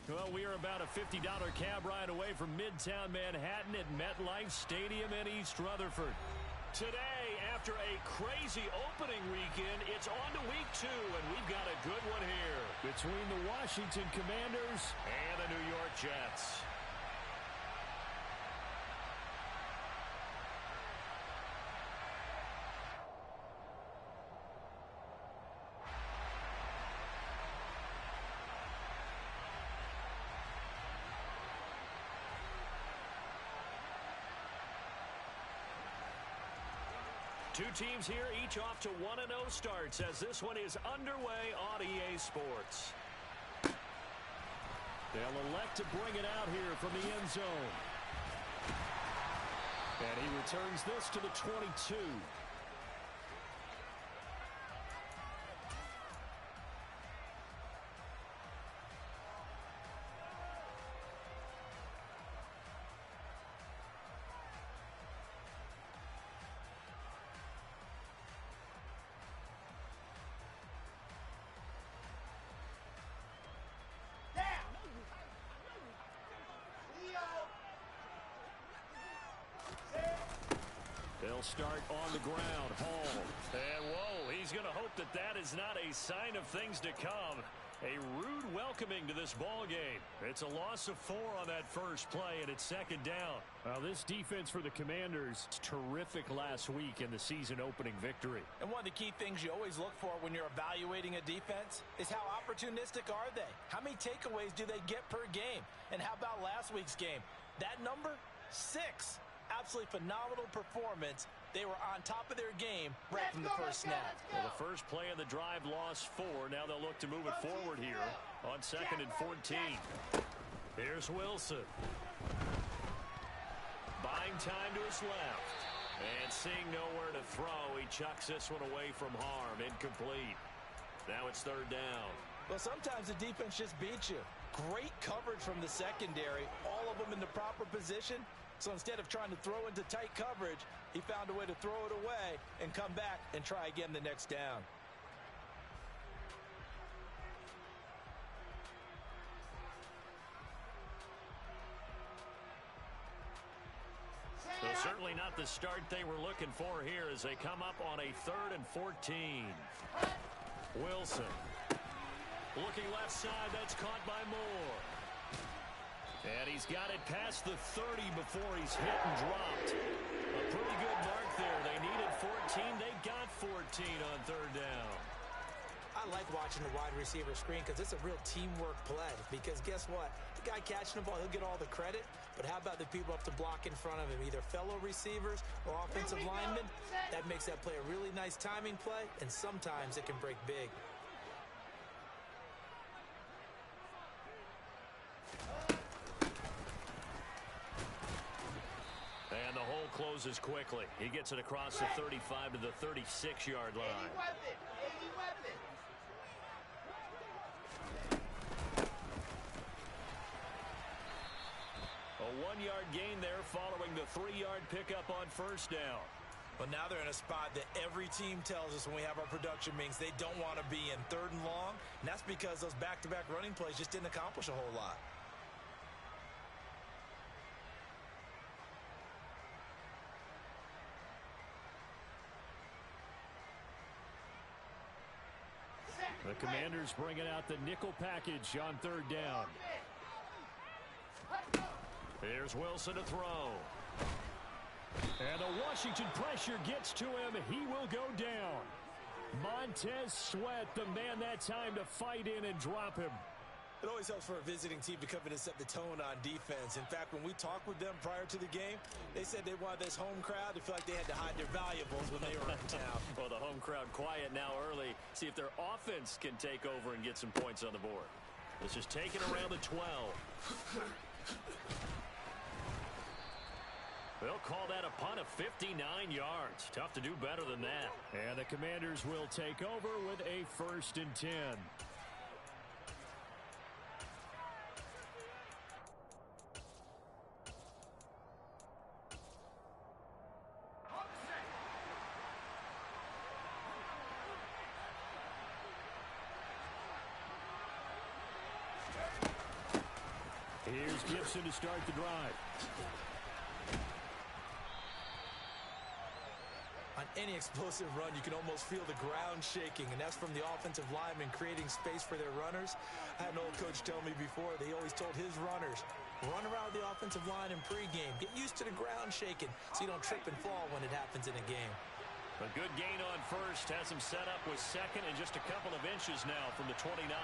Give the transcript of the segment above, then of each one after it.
Well, we are about a $50 cab ride away from Midtown Manhattan at MetLife Stadium in East Rutherford. Today, after a crazy opening weekend, it's on to week 2, and we've got a good one here between the Washington Commanders and the New York Jets. Two teams here, each off to 1-0 starts as this one is underway on EA Sports. They'll elect to bring it out here from the end zone. And he returns this to the 22. They'll start on the ground. Hall. And whoa, he's going to hope that that is not a sign of things to come. A rude welcoming to this ball game. It's a loss of 4 on that first play, and it's second down. Well, this defense for the Commanders, terrific last week in the season opening victory. And one of the key things you always look for when you're evaluating a defense is how opportunistic are they? How many takeaways do they get per game? And how about last week's game? That number, 6. Absolutely phenomenal performance. They were on top of their game right from the first snap. Well, the first play of the drive lost 4. Now they'll look to move it forward here on 2nd and 14. Here's Wilson. Buying time to his left. And seeing nowhere to throw, he chucks this one away from harm. Incomplete. Now it's 3rd down. Well, sometimes the defense just beats you. Great coverage from the secondary. All of them in the proper position. So instead of trying to throw into tight coverage, he found a way to throw it away and come back and try again the next down. So certainly not the start they were looking for here as they come up on a 3rd and 14. Wilson. Looking left side, that's caught by Moore. And he's got it past the 30 before he's hit and dropped. A pretty good mark there. They needed 14. They got 14 on 3rd down. I like watching the wide receiver screen because it's a real teamwork play. Because guess what? The guy catching the ball, he'll get all the credit. But how about the people up to block in front of him, either fellow receivers or offensive linemen? That makes that play a really nice timing play, and sometimes it can break big. And the hole closes quickly. He gets it across the 35 to the 36-yard line. A 1-yard gain there following the 3-yard pickup on 1st down. But now they're in a spot that every team tells us when we have our production meetings they don't want to be in 3rd and long. And that's because those back-to-back running plays just didn't accomplish a whole lot. The Commanders bringing out the nickel package on 3rd down. Here's Wilson to throw. And the Washington pressure gets to him. He will go down. Montez Sweat, the man that time to fight in and drop him. It always helps for a visiting team to come in and set the tone on defense. In fact, when we talked with them prior to the game, they said they wanted this home crowd to feel like they had to hide their valuables when they were in town. Well, the home crowd quiet now early. See if their offense can take over and get some points on the board. This is taken around the 12. They'll call that a punt of 59 yards. Tough to do better than that. And the Commanders will take over with a 1st and 10. Here's Gibson to start the drive. On any explosive run, you can almost feel the ground shaking, and that's from the offensive linemen creating space for their runners. I had an old coach tell me before, they always told his runners, run around the offensive line in pregame. Get used to the ground shaking so you don't trip and fall when it happens in a game. A good gain on first has him set up with second and just a couple of inches now from the 29.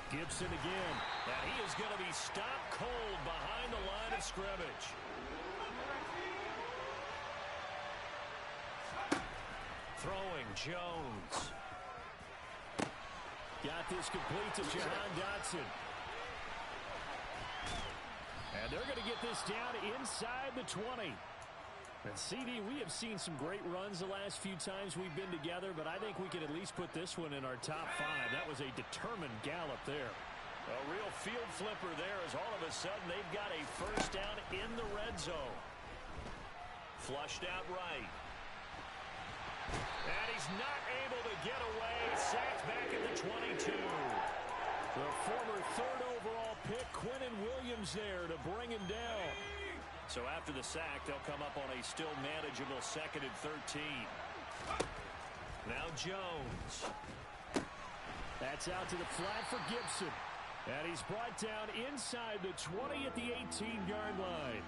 Gibson again, and he is going to be stopped cold behind the line of scrimmage. Throwing Jones. Got this complete to Jahan Dotson. And they're going to get this down inside the 20. And CD, we have seen some great runs the last few times we've been together, but I think we could at least put this one in our top 5. That was a determined gallop there. A real field flipper there as all of a sudden they've got a first down in the red zone. Flushed out right. And he's not able to get away. Sacked back at the 22. The former 3rd overall pick, Quinnen Williams there to bring him down. So after the sack, they'll come up on a still manageable 2nd and 13. Now Jones. That's out to the flat for Gibson. And he's brought down inside the 20 at the 18-yard line.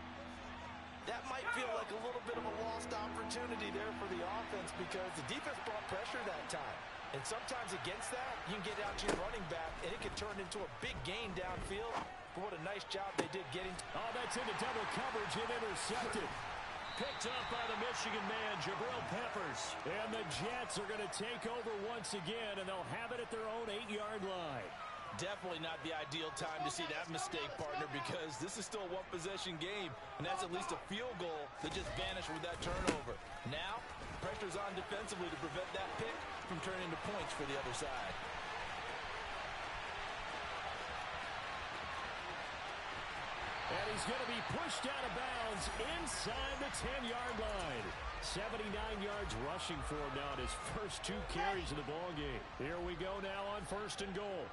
That might feel like a little bit of a lost opportunity there for the offense because the defense brought pressure that time. And sometimes against that, you can get out to your running back, and it can turn into a big gain downfield. But what a nice job they did getting. Oh, that's into double coverage and intercepted. Picked up by the Michigan man, Jabril Peppers. And the Jets are going to take over once again, and they'll have it at their own 8-yard line. Definitely not the ideal time to see that mistake, partner, because this is still a one-possession game, and that's at least a field goal that just vanished with that turnover. Now, pressure's on defensively to prevent that pick from turning into points for the other side. And he's going to be pushed out of bounds inside the 10-yard line. 79 yards rushing for him now at his first 2 carries of the ballgame. Here we go now on 1st and goal.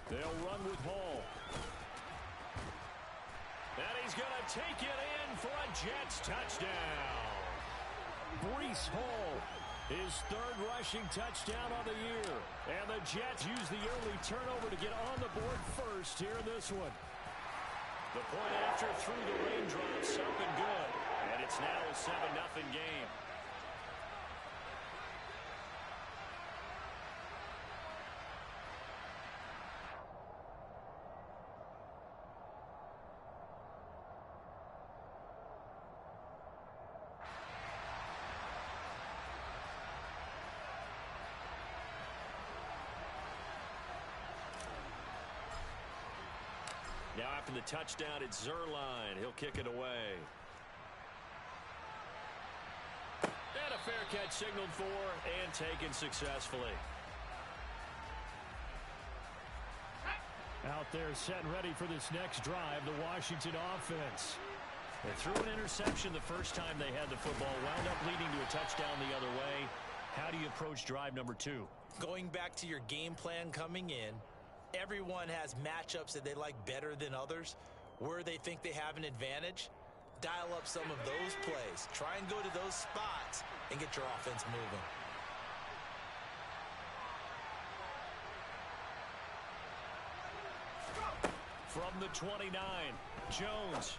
They'll run with Hall. And he's going to take it in for a Jets touchdown. Breece Hall, his 3rd rushing touchdown of the year. And the Jets use the early turnover to get on the board first here in this one. The point after through the raindrops, something good. And it's now a 7-0 game. Now after the touchdown, it's Zuerlein. He'll kick it away. And a fair catch signaled for and taken successfully. Out there set and ready for this next drive, the Washington offense. They threw an interception the first time they had the football, wound up leading to a touchdown the other way. How do you approach drive number 2? Going back to your game plan coming in, everyone has matchups that they like better than others. Where they think they have an advantage, dial up some of those plays. Try and go to those spots and get your offense moving. From the 29, Jones.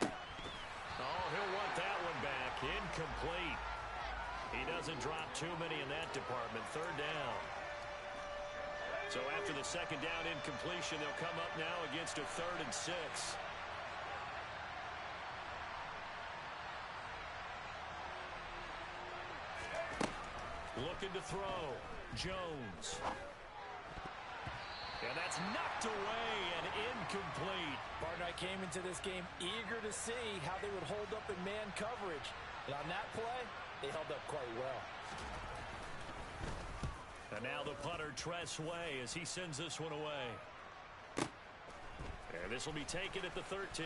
Oh, he'll want that one back. Incomplete. He doesn't drop too many in that department. 3rd down. So after the 2nd down incompletion, they'll come up now against a 3rd and 6. Looking to throw. Jones. And that's knocked away and incomplete. Partner, I came into this game eager to see how they would hold up in man coverage. And on that play, they held up quite well. And now the punter, Tress Way, as he sends this one away. And this will be taken at the 13.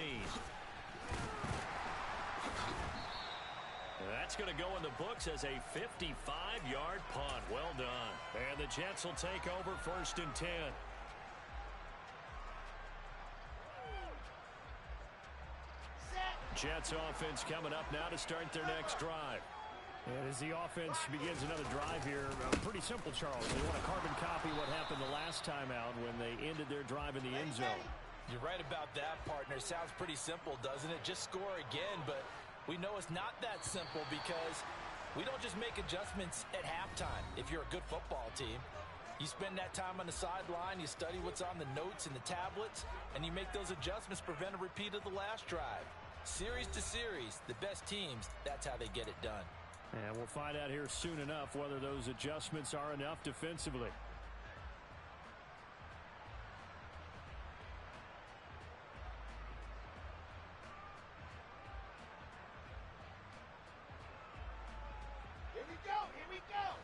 That's going to go in the books as a 55-yard punt. Well done. And the Jets will take over 1st and 10. Jets offense coming up now to start their next drive. And as the offense begins another drive here, pretty simple, Charles. They want to carbon copy what happened the last time out when they ended their drive in the end zone. You're right about that, partner. Sounds pretty simple, doesn't it? Just score again, but we know it's not that simple because we don't just make adjustments at halftime if you're a good football team. You spend that time on the sideline, you study what's on the notes and the tablets, and you make those adjustments, prevent a repeat of the last drive. Series to series, the best teams, that's how they get it done. And we'll find out here soon enough whether those adjustments are enough defensively. Here we go, here we go.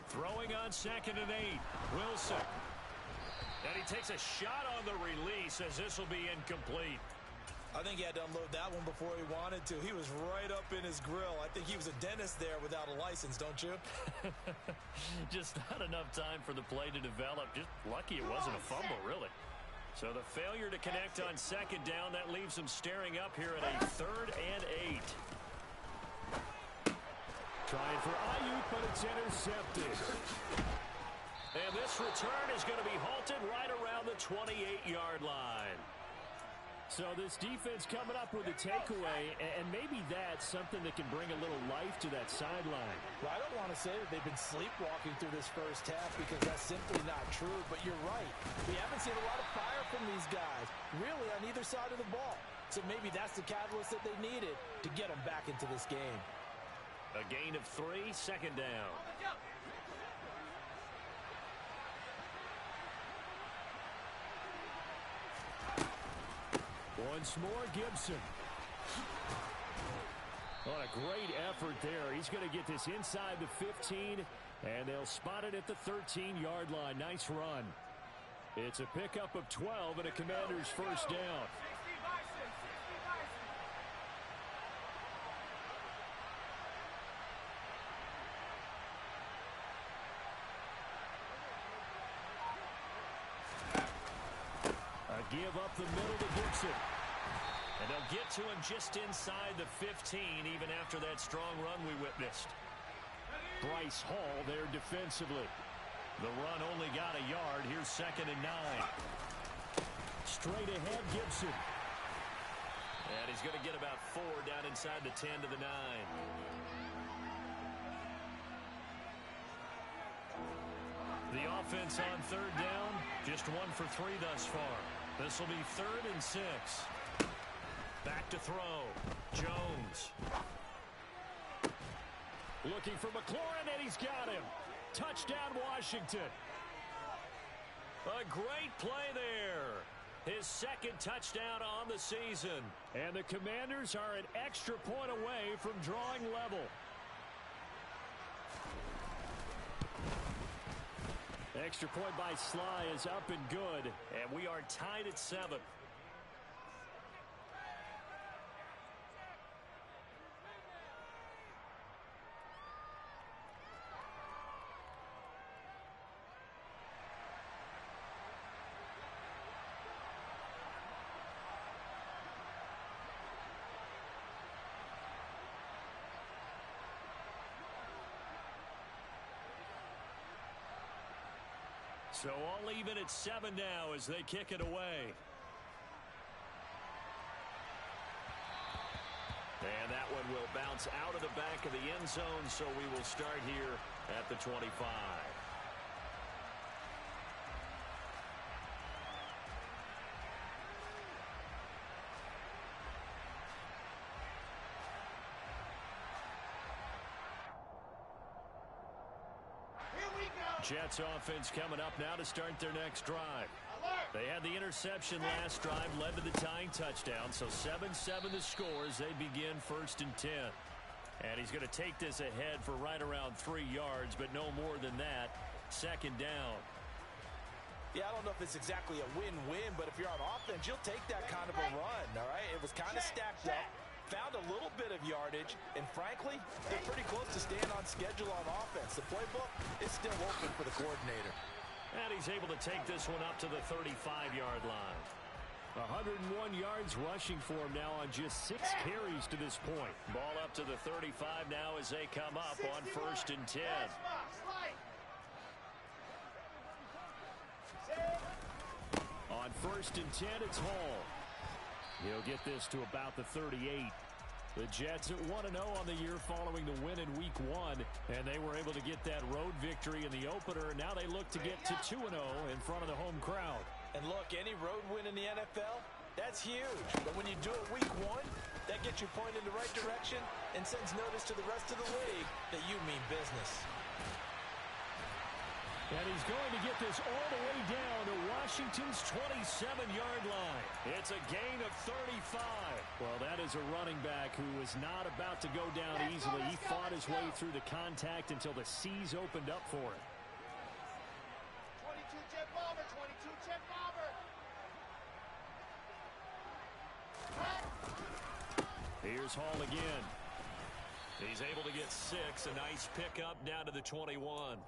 Throwing on 2nd and 8. Wilson. And he takes a shot on the release as this will be incomplete. I think he had to unload that one before he wanted to. He was right up in his grill. I think he was a dentist there without a license, don't you? Just not enough time for the play to develop. Just lucky it wasn't a fumble, really. So the failure to connect on 2nd down, that leaves them staring up here at a 3rd and 8. Trying for Ayuk, but it's intercepted. And this return is going to be halted right around the 28-yard line. So this defense coming up with a takeaway, and maybe that's something that can bring a little life to that sideline. Well, I don't want to say that they've been sleepwalking through this first half because that's simply not true, but you're right. We haven't seen a lot of fire from these guys, really on either side of the ball. So maybe that's the catalyst that they needed to get them back into this game. A gain of 3, 2nd down. Once more, Gibson. What a great effort there. He's going to get this inside the 15, and they'll spot it at the 13-yard line. Nice run. It's a pickup of 12 and a Commander's first down. Give up the middle to Gibson. And they'll get to him just inside the 15, even after that strong run we witnessed. Bryce Hall there defensively. The run only got a yard. Here's 2nd and 9. Straight ahead, Gibson. And he's going to get about 4 down inside the 10 to the 9. The offense on 3rd down, just 1 for 3 thus far. This will be 3rd and 6. Back to throw. Jones. Looking for McLaurin, and he's got him. Touchdown, Washington. A great play there. His 2nd touchdown on the season. And the Commanders are an extra point away from drawing level. Extra point by Sly is up and good. And we are tied at 7. So all even at 7 now as they kick it away. And that one will bounce out of the back of the end zone, so we will start here at the 25. Jets offense coming up now to start their next drive. They had the interception last drive, led to the tying touchdown, so 7-7 the score as they begin 1st and 10. And he's going to take this ahead for right around 3 yards, but no more than that. 2nd down. Yeah, I don't know if it's exactly a win-win, but if you're on offense, you'll take that kind of a run, all right? It was kind of stacked up, found a little bit of yardage, and frankly, they're pretty close to staying on schedule on offense. The playbook is still open for the coordinator. And he's able to take this one up to the 35-yard line. 101 yards rushing for him now on just 6 carries to this point. Ball up to the 35 now as they come up on 1st and 10. On 1st and 10, it's Hall. He'll get this to about the 38. The Jets at 1-0 on the year following the win in Week 1, and they were able to get that road victory in the opener. Now they look to get to 2-0 in front of the home crowd. And look, any road win in the NFL, that's huge. But when you do it Week 1, that gets you pointed in the right direction and sends notice to the rest of the league that you mean business. And he's going to get this all the way down to Washington's 27-yard line. It's a gain of 35. Well, that is a running back who was not about to go down easily. He fought his way through the contact until the seas opened up for him. 22 Jet Bomber, 22 Jet Bomber. Here's Hall again. He's able to get 6. A nice pickup down to the 21.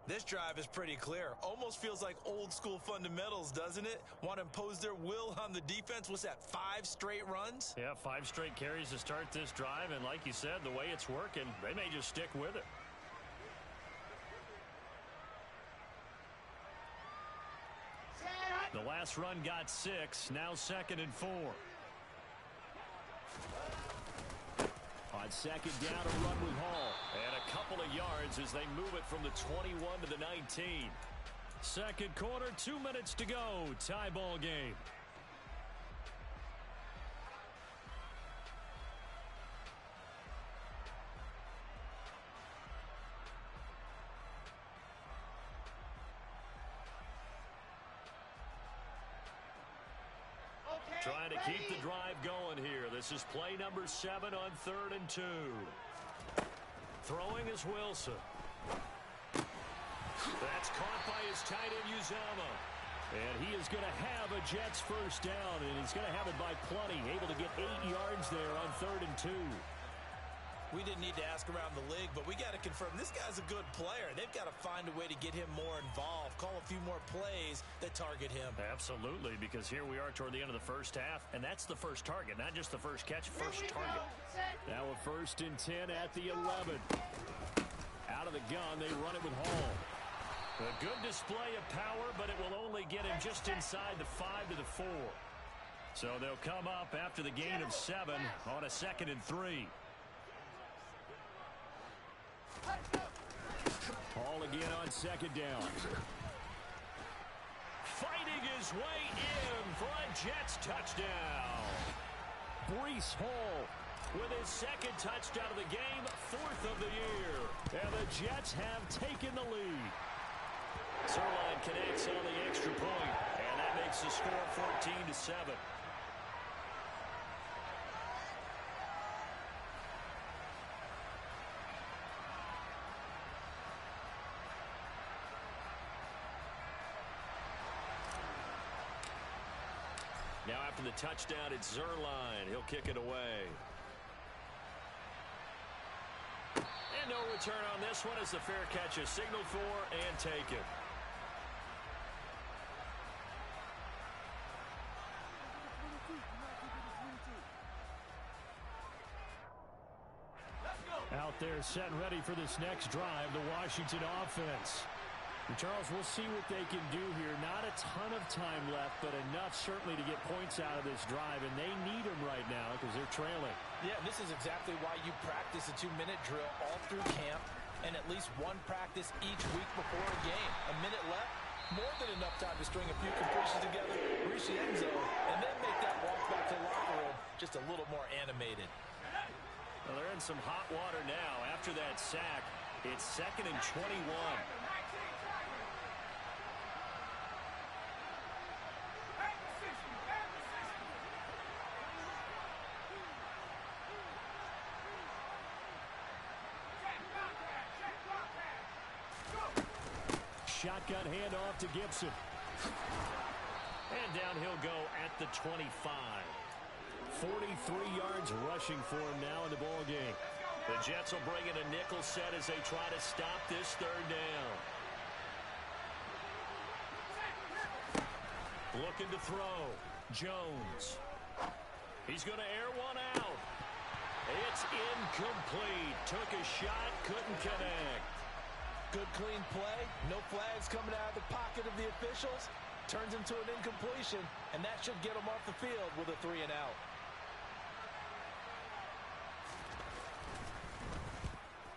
This drive is pretty clear. Almost feels like old school fundamentals, doesn't it? Want to impose their will on the defense. What's that, 5 straight runs? Yeah, 5 straight carries to start this drive. And like you said, the way it's working, they may just stick with it. The last run got 6. Now 2nd and 4. On 2nd down, a run with Hall. And a couple of yards as they move it from the 21 to the 19. Second quarter, 2 minutes to go. Tie ball game. Trying to keep the drive going here. This is play number 7 on 3rd and 2. Throwing is Wilson. That's caught by his tight end, Uzomah. And he is going to have a Jets first down, and he's going to have it by plenty. Able to get 8 yards there on 3rd and 2. We didn't need to ask around the league, but we got to confirm this guy's a good player. They've got to find a way to get him more involved, call a few more plays that target him. Absolutely, because here we are toward the end of the first half, and that's the first target, not just the first catch, first target. Now a 1st and 10 at the 11. Out of the gun, they run it with Hall. A good display of power, but it will only get him just inside the 5 to the 4. So they'll come up after the gain of 7 on a 2nd and 3. Hall again on 2nd down. Fighting his way in for a Jets touchdown. Breece Hall with his 2nd touchdown of the game, 4th of the year. And the Jets have taken the lead. Zuerlein connects on the extra point, and that makes the score 14-7. Now after the touchdown, it's Zuerlein. He'll kick it away. And no return on this one as the fair catch is signaled for and taken. Out there set and ready for this next drive, the Washington offense. And Charles, we'll see what they can do here. Not a ton of time left, but enough certainly to get points out of this drive, and they need them right now because they're trailing. Yeah, this is exactly why you practice a 2-minute drill all through camp and at least one practice each week before a game. A minute left, more than enough time to string a few completions together, reach the end zone, and then make that walk back to the locker room just a little more animated. Well, they're in some hot water now. After that sack, it's 2nd and 21. Shotgun handoff to Gibson. And down he'll go at the 25. 43 yards rushing for him now in the ball game. The Jets will bring in a nickel set as they try to stop this third down. Looking to throw. Jones. He's going to air one out. It's incomplete. Took a shot, couldn't connect. Good clean play. No flags coming out of the pocket of the officials. Turns into an incompletion, and that should get him off the field with a 3 and out.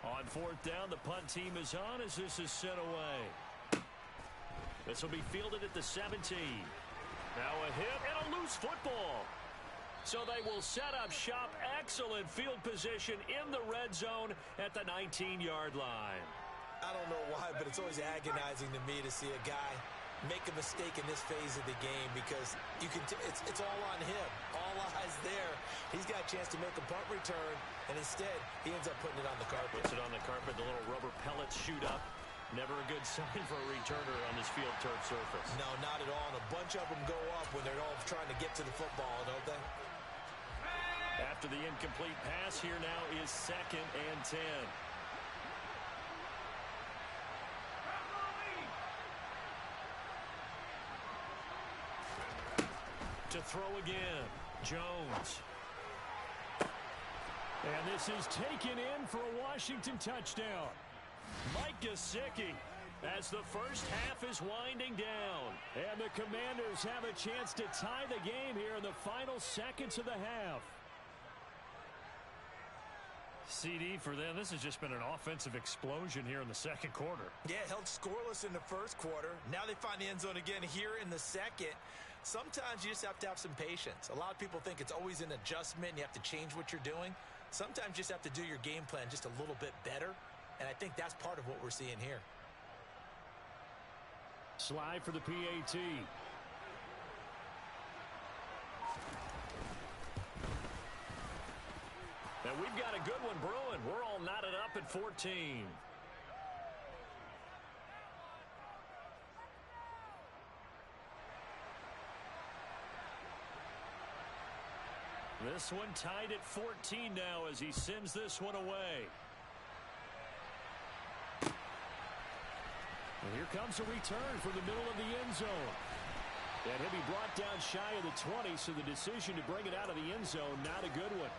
On fourth down, the punt team is on as this is sent away. This will be fielded at the 17. Now a hit and a loose football. So they will set up shop. Excellent field position in the red zone at the 19-yard line. I don't know why, but it's always agonizing to me to see a guy make a mistake in this phase of the game because you can it's all on him. All eyes there. He's got a chance to make a punt return, and instead he ends up putting it on the carpet. Puts it on the carpet. The little rubber pellets shoot up. Never a good sign for a returner on this field turf surface. No, not at all. And a bunch of them go up when they're all trying to get to the football, don't they? After the incomplete pass, here now is 2nd and 10. To throw again, Jones. And this is taken in for a Washington touchdown. Mike Gesicki as the first half is winding down. And the Commanders have a chance to tie the game here in the final seconds of the half. CD for them, this has just been an offensive explosion here in the second quarter. Yeah, held scoreless in the first quarter. Now they find the end zone again here in the second. Sometimes you just have to have some patience. A lot of people think it's always an adjustment. You have to change what you're doing. Sometimes you just have to do your game plan just a little bit better. And I think that's part of what we're seeing here. Slide for the PAT. And we've got a good one brewing. We're all knotted up at 14. This one tied at 14 now as he sends this one away. And here comes a return from the middle of the end zone. And he'll be brought down shy of the 20, so the decision to bring it out of the end zone, not a good one.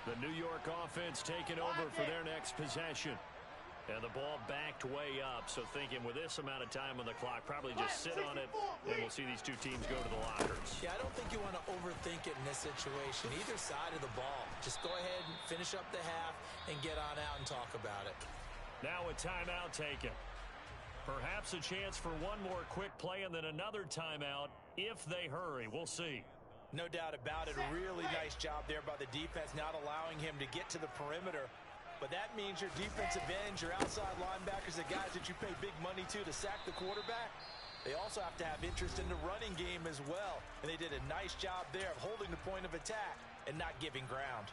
The New York offense taking over for their next possession. And the ball backed way up, so thinking with this amount of time on the clock, probably just sit on it, and we'll see these two teams go to the lockers. Yeah, I don't think you want to overthink it in this situation. Either side of the ball. Just go ahead and finish up the half and get on out and talk about it. Now a timeout taken. Perhaps a chance for one more quick play and then another timeout if they hurry. We'll see. No doubt about it. A really nice job there by the defense, not allowing him to get to the perimeter. But that means your defensive ends, your outside linebackers, the guys that you pay big money to sack the quarterback, they also have to have interest in the running game as well. And they did a nice job there of holding the point of attack and not giving ground.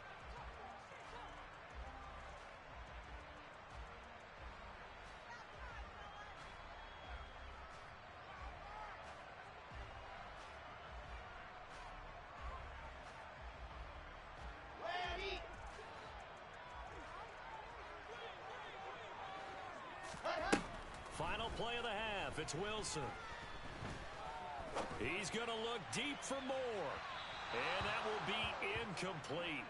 Final play of the half. It's Wilson. He's going to look deep for more. And that will be incomplete.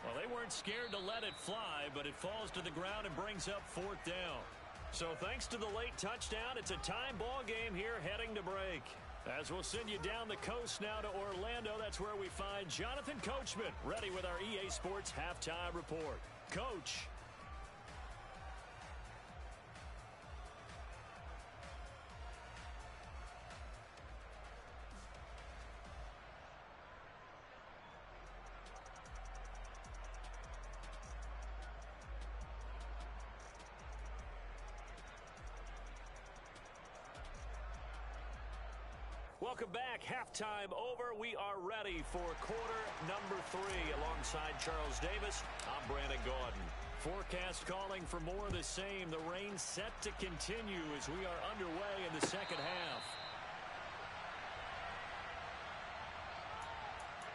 Well, they weren't scared to let it fly, but it falls to the ground and brings up 4th down. So thanks to the late touchdown, it's a time ball game here heading to break. As we'll send you down the coast now to Orlando, that's where we find Jonathan Coachman ready with our EA Sports Halftime Report. Coach. Welcome back. Halftime over. We are ready for quarter number 3. Alongside Charles Davis, I'm Brandon Gaudin. Forecast calling for more of the same. The rain set to continue as we are underway in the second half.